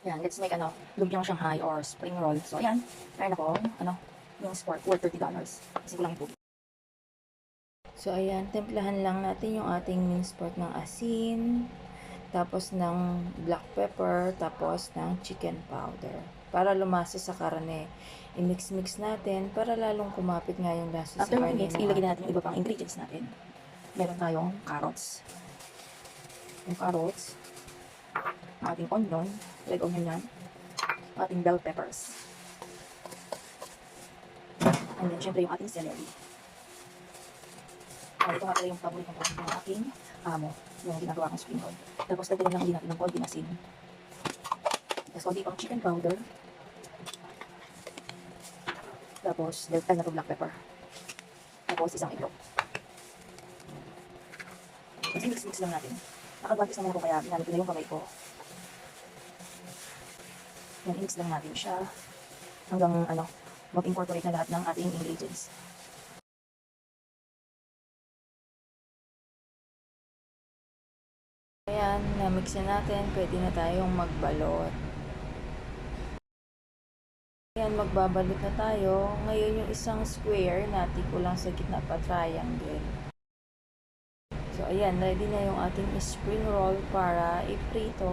Yan, let's make lumpiang Shanghai or spring roll. So, ayan, meron akong, yung sport worth $30. Kasi ko lang yung tubig. So, ayan, templahan lang natin yung ating minced pork ng asin, tapos ng black pepper, tapos ng chicken powder. Para lumasa sa karne. I-mix-mix natin para lalong kumapit nga yung lasa sa karne. After mix, ilagay natin yung iba pang ingredients natin. Meron tayong carrots. Yung carrots, ating onion, red onion yan, ating bell peppers. And then, syempre yung ating celery. Ito nga pala yung paboritong pagkain ng aking amo, yung ginagawa kong spring roll. Tapos, dagdagan lang din natin ng konting asin. Tapos, konti pang chicken powder. Tapos, dagdag na to black pepper. Tapos, isang egg yolk. Tapos, mix-mix lang natin. Nakagwantis naman ako kaya ginamit ko na yung kamay ko. Yan, i-mix lang natin siya hanggang mag-incorporate na lahat ng ating ingredients. Ayan, na-mix na natin. Pwede na tayong magbalot. Ayan, magbabalot na tayo. Ngayon yung isang square, natin ko lang sa gitna pa triangle. So, ayan, ready na yung ating spring roll para iprito.